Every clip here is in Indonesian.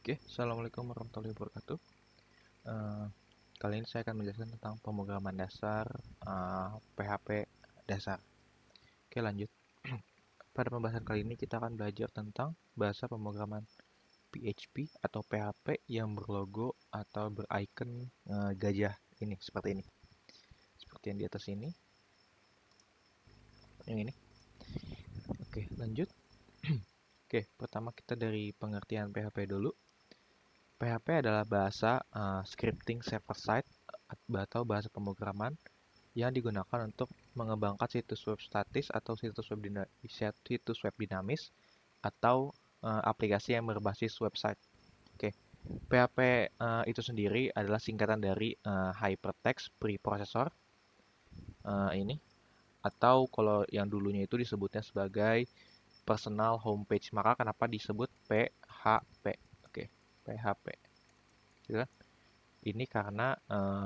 Oke, Assalamualaikum warahmatullahi wabarakatuh. Eh, Kali ini saya akan menjelaskan tentang pemrograman dasar PHP dasar. Oke, lanjut. Pada pembahasan kali ini kita akan belajar tentang bahasa pemrograman PHP atau PHP yang berlogo atau bericon gajah ini, seperti ini. Seperti yang di atas ini. Yang ini. Oke, lanjut. Oke, pertama kita dari pengertian PHP dulu. PHP adalah bahasa scripting server-side atau bahasa pemrograman yang digunakan untuk mengembangkan situs web statis atau situs web dinamis atau aplikasi yang berbasis website. Oke, PHP itu sendiri adalah singkatan dari Hypertext Preprocessor ini, atau kalau yang dulunya itu disebutnya sebagai Personal Homepage. Maka kenapa disebut PHP? Oke, PHP. Gitu kan? Ini karena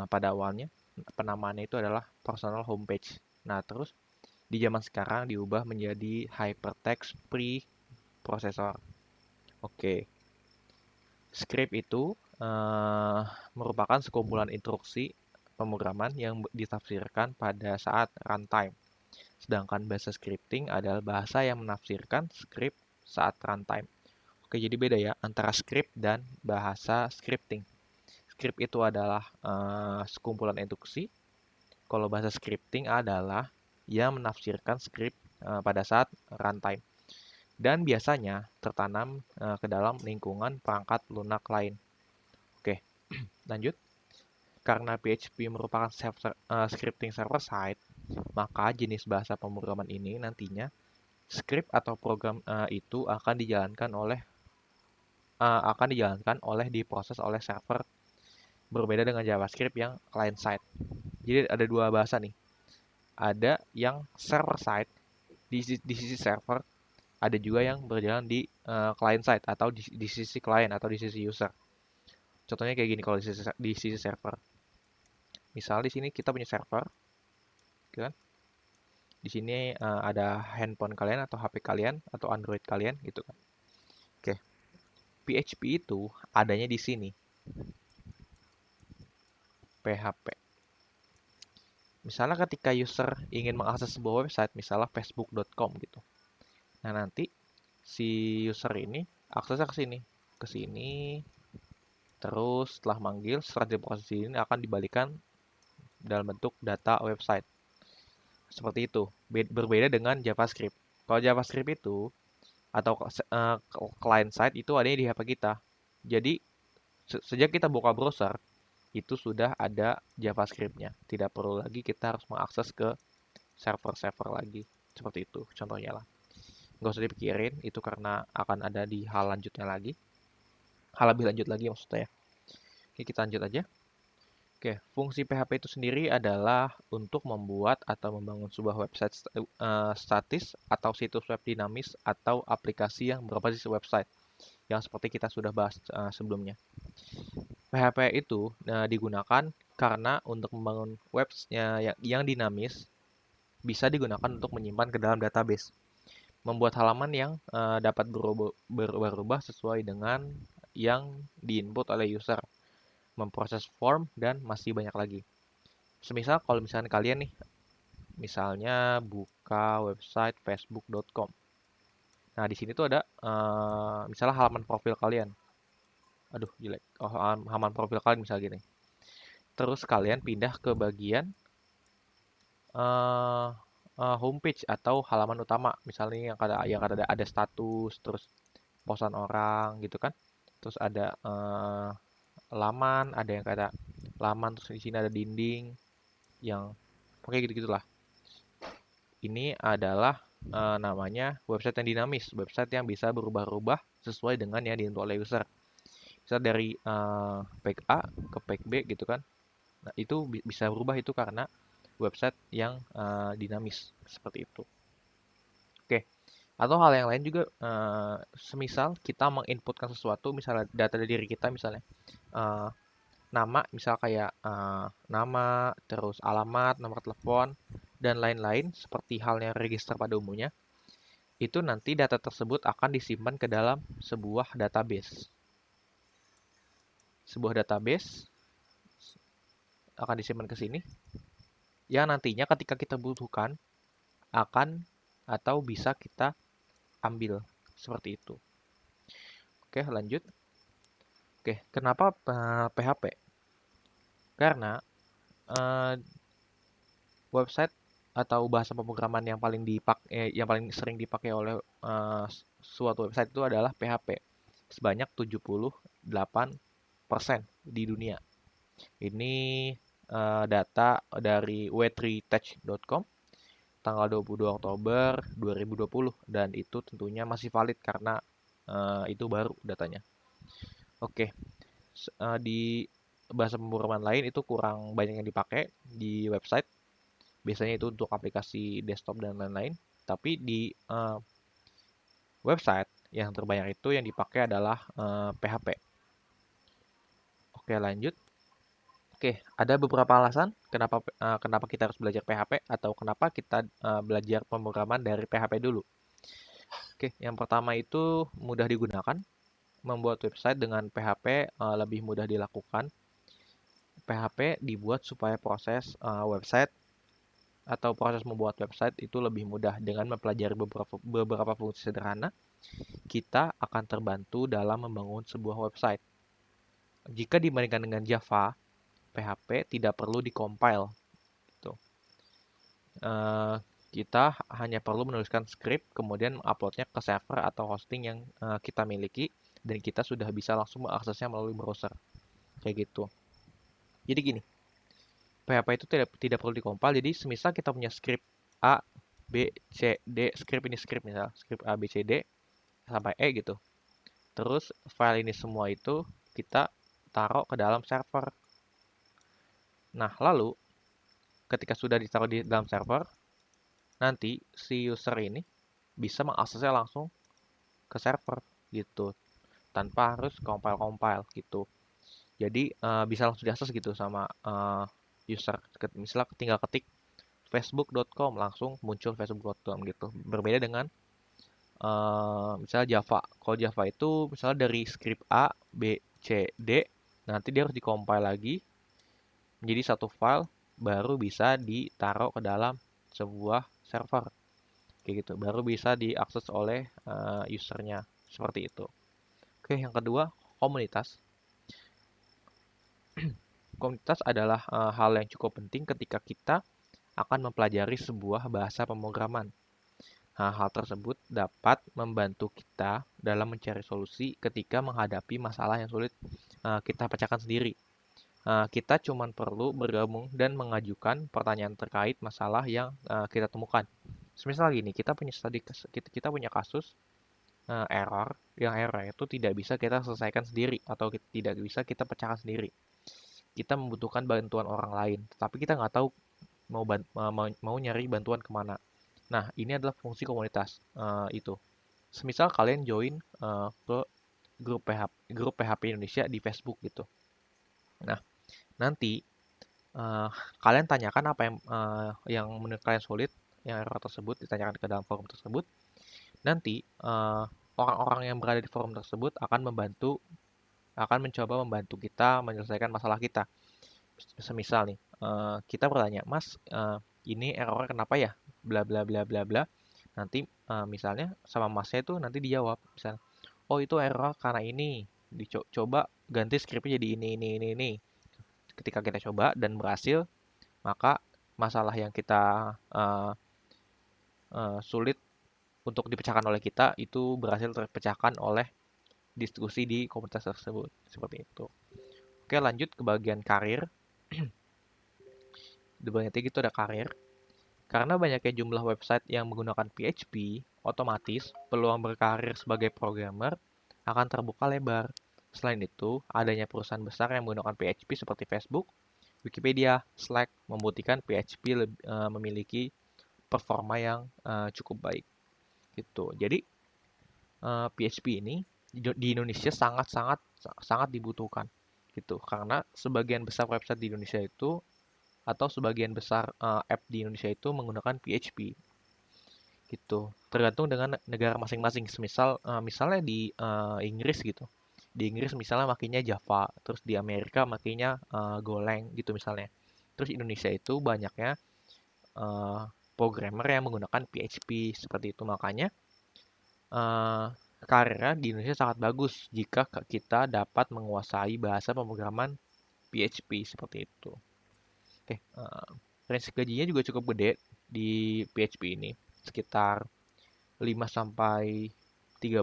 pada awalnya penamaannya itu adalah Personal Homepage. Nah, terus di zaman sekarang diubah menjadi Hypertext Preprocessor. Oke, script itu merupakan sekumpulan instruksi pemrograman yang ditafsirkan pada saat runtime. Sedangkan bahasa scripting adalah bahasa yang menafsirkan script saat runtime. Oke, jadi beda ya antara script dan bahasa scripting. Script itu adalah sekumpulan instruksi. Kalau bahasa scripting adalah yang menafsirkan script pada saat runtime. Dan biasanya tertanam ke dalam lingkungan perangkat lunak lain. Oke, lanjut. Karena PHP merupakan scripting server-side, maka jenis bahasa pemrograman ini nantinya script atau program itu akan dijalankan oleh diproses oleh server, berbeda dengan JavaScript yang client side. Jadi ada dua bahasa nih. Ada yang server side di sisi server, ada juga yang berjalan di client side atau di sisi client atau di sisi user. Contohnya kayak gini kalau di sisi server. Misal di sini kita punya server, gitu kan? Di sini ada handphone kalian atau HP kalian atau Android kalian gitu kan. Oke, PHP itu adanya di sini, PHP. Misalnya ketika user ingin mengakses sebuah website, misalnya facebook.com gitu. Nah, nanti si user ini aksesnya ke sini, terus setelah manggil, setelah diproses ini akan dibalikan dalam bentuk data website. Seperti itu. Berbeda dengan JavaScript. Kalau JavaScript itu atau client side itu adanya di HP kita. Jadi sejak kita buka browser itu sudah ada JavaScript-nya. Tidak perlu lagi kita harus mengakses ke server-server lagi. Seperti itu contohnya lah. Nggak usah dipikirin, itu karena akan ada di hal lanjutnya lagi. Hal lebih lanjut lagi maksudnya ya. Oke, kita lanjut aja. Oke, fungsi PHP itu sendiri adalah untuk membuat atau membangun sebuah website statis atau situs web dinamis atau aplikasi yang berbasis website yang seperti kita sudah bahas sebelumnya. PHP itu digunakan karena untuk membangun websnya yang dinamis bisa digunakan untuk menyimpan ke dalam database, membuat halaman yang dapat berubah sesuai dengan yang diinput oleh user, memproses form, dan masih banyak lagi. Semisal kalau misalnya kalian nih, misalnya buka website facebook.com. Nah, di sini tuh ada misalnya halaman profil kalian. Aduh, jelek. Oh, halaman profil kalian misalnya gini. Terus kalian pindah ke bagian eh homepage atau halaman utama. Misalnya yang ada status, terus posan orang gitu kan. Terus ada laman, ada yang kata laman, terus di sini ada dinding yang pakai gitu-gitulah. Ini adalah namanya website yang dinamis, website yang bisa berubah-ubah sesuai dengan yang diinput oleh user. Bisa dari page A ke page B gitu kan. Nah, itu bisa berubah itu karena website yang dinamis seperti itu. Oke. Atau hal yang lain juga, semisal kita menginputkan sesuatu, misalnya data dari diri kita misalnya, eh, nama, misal kayak nama, terus alamat, nomor telepon, dan lain-lain, seperti halnya register pada umumnya, itu nanti data tersebut akan disimpan ke dalam sebuah database. sebuah database akan disimpan ke sini yang nantinya ketika kita butuhkan akan atau bisa kita ambil seperti itu. Oke, lanjut. Oke, kenapa PHP? Karena eh, website atau bahasa pemrograman yang paling sering dipakai oleh suatu website itu adalah PHP sebanyak 78% di dunia. Ini data dari w3tech.com tanggal 22 Oktober 2020 dan itu tentunya masih valid karena itu baru datanya. Oke, di bahasa pemrograman lain itu kurang banyak yang dipakai di website. Biasanya itu untuk aplikasi desktop dan lain-lain. Tapi di website yang terbanyak itu yang dipakai adalah PHP. Oke, lanjut. Oke, ada beberapa alasan kenapa kita harus belajar PHP atau kenapa kita belajar pemrograman dari PHP dulu. Oke, yang pertama itu mudah digunakan. Membuat website dengan PHP lebih mudah dilakukan. PHP dibuat supaya proses website atau proses membuat website itu lebih mudah. Dengan mempelajari beberapa fungsi sederhana, kita akan terbantu dalam membangun sebuah website. Jika dibandingkan dengan Java, PHP tidak perlu dikompil. Gitu. Kita hanya perlu menuliskan script, kemudian uploadnya ke server atau hosting yang kita miliki, dan kita sudah bisa langsung mengaksesnya melalui browser. Kayak gitu. Jadi gini, PHP itu tidak perlu dikompil. Jadi semisal kita punya script A, B, C, D, script misal, script A, B, C, D sampai E gitu. Terus file ini semua itu kita taruh ke dalam server. Nah, lalu ketika sudah ditaruh di dalam server, nanti si user ini bisa mengaksesnya langsung ke server gitu, tanpa harus compile gitu. Jadi bisa langsung diakses gitu sama user. Misalnya tinggal ketik facebook.com langsung muncul facebook.com gitu. Berbeda dengan misalnya Java. Kalau Java itu misalnya dari script A, B, C, D, nanti dia harus dikompil lagi menjadi satu file, baru bisa ditaruh ke dalam sebuah server. Kayak gitu, baru bisa diakses oleh usernya. Seperti itu. Oke, yang kedua, komunitas. Komunitas adalah hal yang cukup penting ketika kita akan mempelajari sebuah bahasa pemrograman. Hal tersebut dapat membantu kita dalam mencari solusi ketika menghadapi masalah yang sulit kita pecahkan sendiri. Kita cuma perlu bergabung dan mengajukan pertanyaan terkait masalah yang kita temukan. Semisal gini, kita punya kasus error, yang error itu tidak bisa kita selesaikan sendiri atau tidak bisa kita pecahkan sendiri. Kita membutuhkan bantuan orang lain, tapi kita nggak tahu mau nyari bantuan kemana. Nah, ini adalah fungsi komunitas itu. Semisal kalian join ke grup PHP Indonesia di Facebook gitu. Nah, nanti kalian tanyakan apa yang menurut kalian sulit, yang error tersebut ditanyakan ke dalam forum tersebut. Nanti orang-orang yang berada di forum tersebut akan mencoba membantu kita menyelesaikan masalah kita. Semisal nih, kita bertanya, Mas, ini error kenapa ya? Bla bla bla bla bla. Nanti misalnya sama Masnya itu nanti dijawab, misalnya, oh itu error karena ini. Dicoba ganti scriptnya jadi ini. Ketika kita coba dan berhasil, maka masalah yang kita sulit untuk dipecahkan oleh kita itu berhasil terpecahkan oleh diskusi di komunitas tersebut. Seperti itu. Oke, lanjut ke bagian karir. Di bagian tiga itu ada karir. Karena banyaknya jumlah website yang menggunakan PHP, otomatis peluang berkarir sebagai programmer akan terbuka lebar. Selain itu, adanya perusahaan besar yang menggunakan PHP seperti Facebook, Wikipedia, Slack membuktikan PHP memiliki performa yang cukup baik. Gitu. Jadi PHP ini di Indonesia sangat dibutuhkan gitu karena sebagian besar website di Indonesia itu atau sebagian besar app di Indonesia itu menggunakan PHP gitu. Tergantung dengan negara masing-masing. Misalnya di Inggris gitu. Di Inggris misalnya makainya Java, terus di Amerika makainya Golang gitu misalnya. Terus Indonesia itu banyaknya eh, programmer yang menggunakan PHP seperti itu. Makanya eh, karirnya di Indonesia sangat bagus jika kita dapat menguasai bahasa pemrograman PHP seperti itu. Oke, range gajinya juga cukup gede di PHP ini, sekitar 5 sampai 13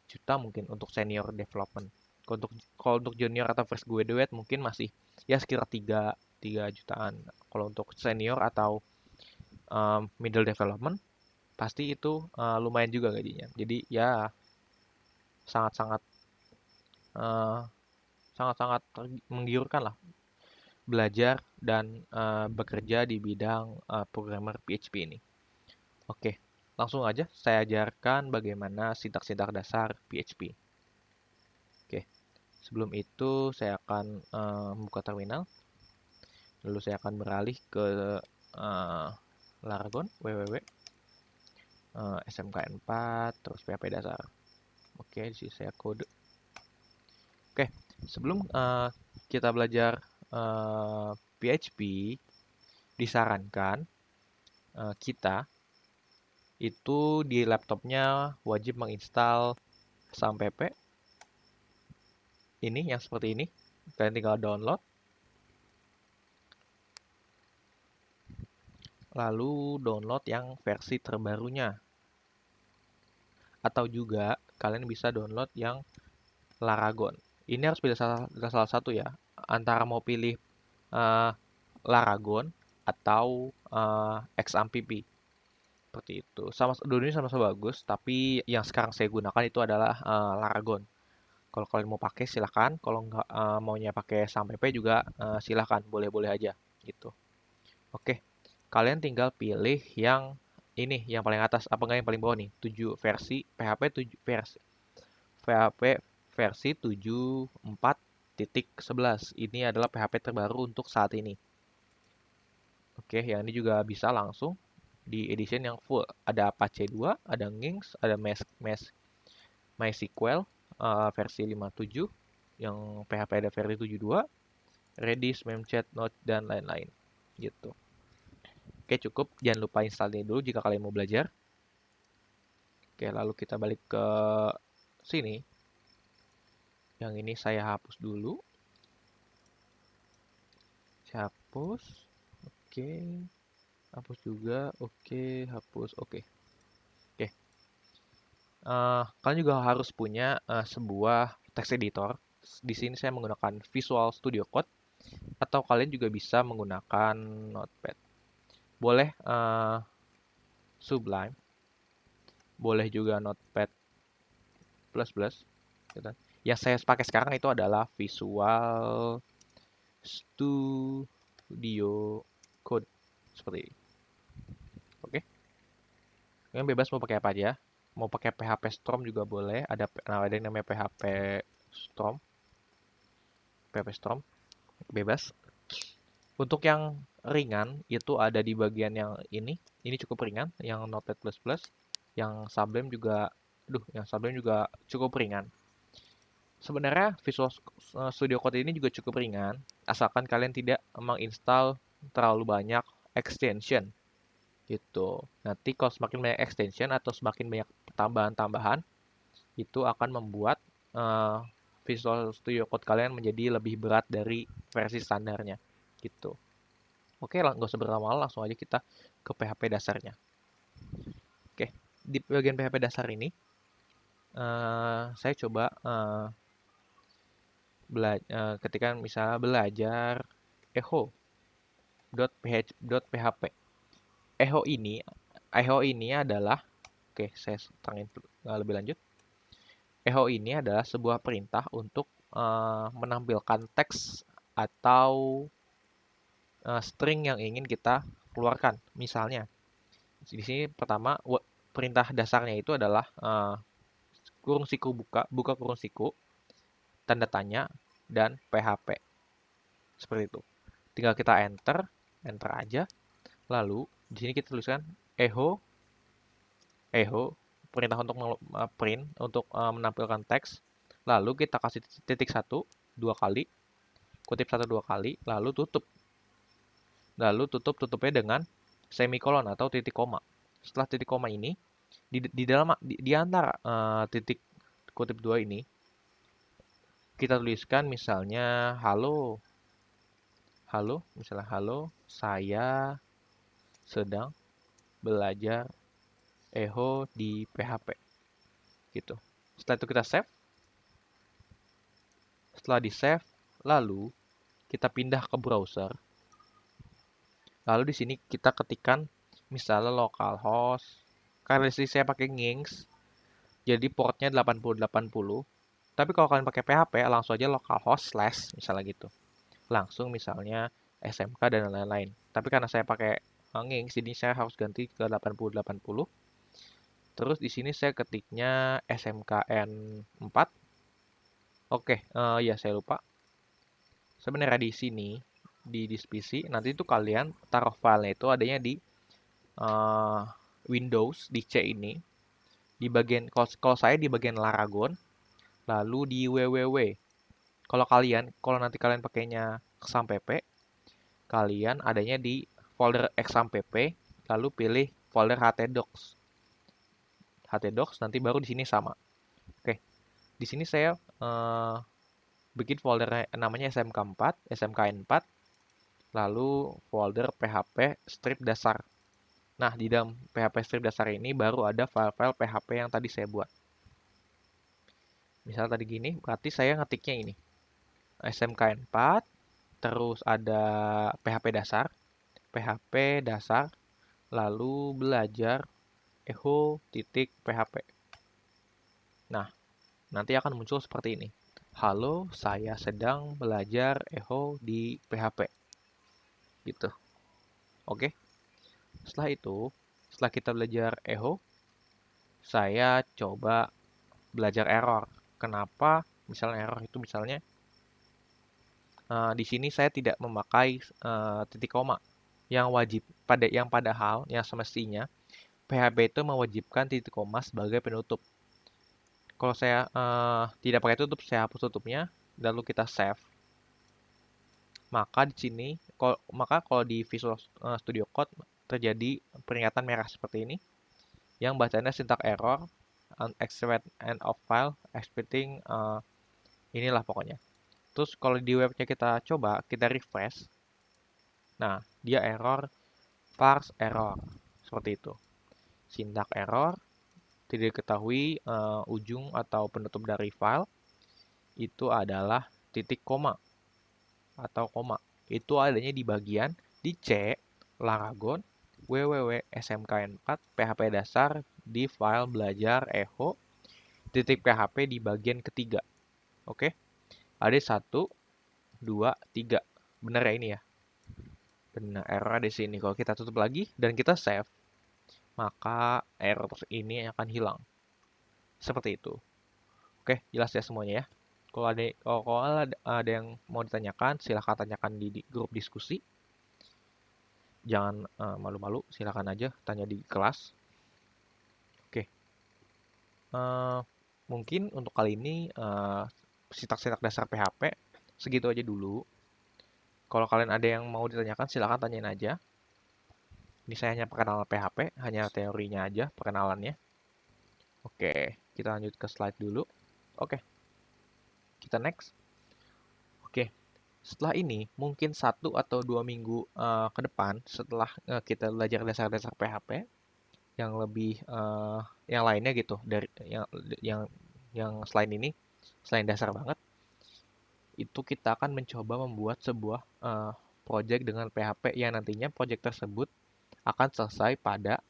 juta mungkin untuk senior development. Kalau untuk junior atau fresh graduate mungkin masih ya sekitar 3 jutaan. Kalau untuk senior atau middle development pasti itu lumayan juga gajinya. Jadi ya sangat-sangat eh, sangat-sangat menggiurkan lah belajar dan bekerja di bidang programmer PHP ini. Oke, langsung aja saya ajarkan bagaimana sintaks-sintaks dasar PHP. Oke, sebelum itu saya akan membuka terminal, lalu saya akan beralih ke uh, Laragon, www, SMK4, terus PHP dasar. Oke, di sini saya kode. Oke, sebelum kita belajar PHP, disarankan kita itu di laptopnya wajib menginstal SAMPP. Ini yang seperti ini. Kalian tinggal download. Lalu download yang versi terbarunya. Atau juga kalian bisa download yang Laragon. Ini harus pilih salah satu ya. Antara mau pilih uh, Laragon atau XAMPP. Seperti itu. Dua ini sama-sama bagus, tapi yang sekarang saya gunakan itu adalah Laragon. Kalau kalian mau pakai silahkan, kalau nggak maunya pakai SAMPP juga silahkan, boleh-boleh aja gitu. Oke, kalian tinggal pilih yang ini, yang paling atas, apa enggak yang paling bawah nih, 7 versi PHP 7 versi PHP versi 74.11. Ini adalah PHP terbaru untuk saat ini. Oke, yang ini juga bisa langsung di edition yang full. Ada Apache 2, ada Nginx, ada MySQL versi 57, yang PHP ada versi 72, Redis, Memchat, Node, dan lain-lain. Gitu. Oke, cukup. Jangan lupa install ini dulu jika kalian mau belajar. Oke, lalu kita balik ke sini. Yang ini saya hapus dulu. Saya hapus. Oke. Hapus juga. Oke, hapus. Oke. Oke. Kalian juga harus punya sebuah text editor. Di sini saya menggunakan Visual Studio Code atau kalian juga bisa menggunakan Notepad. Boleh Sublime, boleh juga Notepad++. Gitu. Yang saya pakai sekarang itu adalah Visual Studio Code seperti ini. Oke, kalian bebas mau pakai apa aja. Mau pakai PHP Storm juga boleh. Ada yang namanya PHP Storm, bebas. Untuk yang ringan itu ada di bagian yang ini. Ini cukup ringan, yang Notepad++. Yang Sublime juga cukup ringan. Sebenarnya Visual Studio Code ini juga cukup ringan, asalkan kalian tidak menginstal terlalu banyak extension gitu. Nanti kalau semakin banyak extension atau semakin banyak tambahan-tambahan, itu akan membuat Visual Studio Code kalian menjadi lebih berat dari versi standarnya gitu. Oke, nggak usah berlama-lama, langsung aja kita ke PHP dasarnya. Oke, di bagian PHP dasar ini, saya coba ketika misalnya belajar echo.php. Echo ini adalah, oke, saya terangin lebih lanjut. Echo ini adalah sebuah perintah untuk menampilkan teks atau string yang ingin kita keluarkan. Misalnya, di sini pertama perintah dasarnya itu adalah kurung siku buka kurung siku, tanda tanya, dan PHP. Seperti itu. Tinggal kita enter aja. Lalu di sini kita tuliskan echo perintah untuk print untuk menampilkan teks. Lalu kita kasih titik 1 2 kali, kutip 1 2 kali, lalu tutup. Lalu tutupnya dengan semikolon atau titik koma. Setelah titik koma ini, di antara titik kutip 2 ini, kita tuliskan misalnya halo, misalnya halo, saya sedang belajar eho di PHP gitu. Setelah itu kita save. Setelah di save, lalu kita pindah ke browser. Lalu di sini kita ketikkan misalnya localhost. Karena di sini saya pakai Nginx, jadi portnya 8080. Tapi kalau kalian pakai PHP, langsung aja localhost slash misalnya gitu. Langsung misalnya SMK dan lain-lain. Tapi karena saya pakai Nginx, jadi saya harus ganti ke 8080. Terus di sini saya ketiknya SMKN 4. Oke, ya saya lupa. Sebenarnya di sini di disk PC nanti itu kalian taruh filenya itu adanya di uh, Windows di C ini di bagian kalau saya di bagian Laragon, lalu di www. Kalau nanti kalian pakainya exampp, kalian adanya di folder exampp, lalu pilih folder htdocs. Htdocs nanti baru di sini sama. Oke, di sini saya bikin folder namanya SMK4, SMKN4, lalu folder PHP strip dasar. Nah, di dalam PHP strip dasar ini baru ada file-file PHP yang tadi saya buat. Misal tadi gini, berarti saya ngetiknya ini. SMKN4, terus ada PHP dasar, lalu belajar eho.php. Nah, nanti akan muncul seperti ini. Halo, saya sedang belajar eho di PHP. Gitu. Oke. Setelah kita belajar eho, saya coba belajar error. Kenapa? Misalnya error itu misalnya di sini saya tidak memakai titik koma yang padahal yang semestinya PHP itu mewajibkan titik koma sebagai penutup. Kalau saya tidak pakai tutup, saya hapus tutupnya, lalu kita save. Maka di sini, kalau di Visual Studio Code terjadi peringatan merah seperti ini, yang bacanya syntax error, unexpected end of file, expecting inilah pokoknya. Terus kalau di webnya kita coba, kita refresh. Nah, dia error, parse error. Seperti itu. Syntax error, tidak diketahui ujung atau penutup dari file, itu adalah titik koma atau koma. Itu adanya di bagian di C, Laragon, www.smkn4, PHP dasar di file belajar eho, titik PHP di bagian ketiga. Oke, ada 1, 2, 3. Benar ya ini ya? Benar, error di sini. Kalau kita tutup lagi dan kita save, maka error ini akan hilang. Seperti itu. Oke, jelas ya semuanya ya. Kalau ada yang mau ditanyakan, silahkan tanyakan di grup diskusi. Jangan malu-malu, silahkan aja tanya di kelas. Oke, mungkin untuk kali ini sintak-sintak dasar PHP segitu aja dulu. Kalau kalian ada yang mau ditanyakan, silahkan tanyain aja. Ini saya hanya perkenalan PHP, hanya teorinya aja perkenalannya. Oke, kita lanjut ke slide dulu. Oke, kita next. Oke, setelah ini mungkin 1 atau 2 minggu ke depan setelah kita belajar dasar-dasar PHP yang lebih yang lainnya gitu dari yang selain ini, selain dasar banget, itu kita akan mencoba membuat sebuah project dengan PHP yang nantinya project tersebut akan selesai pada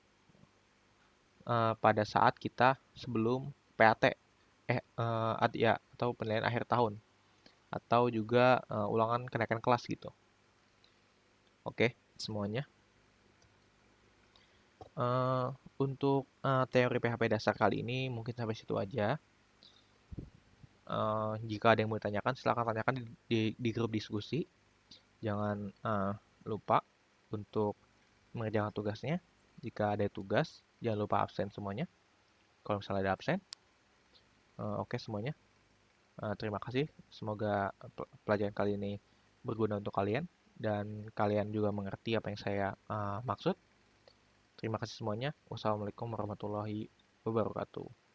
saat kita sebelum PAT ya atau penilaian akhir tahun atau juga ulangan kenaikan kelas gitu. Oke, semuanya. Untuk teori PHP dasar kali ini mungkin sampai situ aja. Jika ada yang mau ditanyakan, silahkan tanyakan di grup diskusi. Jangan lupa untuk mengerjakan tugasnya. Jika ada tugas, jangan lupa absen semuanya. Kalau misalnya ada absen, oke semuanya. Terima kasih. Semoga pelajaran kali ini berguna untuk kalian dan kalian juga mengerti apa yang saya maksud. Terima kasih semuanya. Wassalamualaikum warahmatullahi wabarakatuh.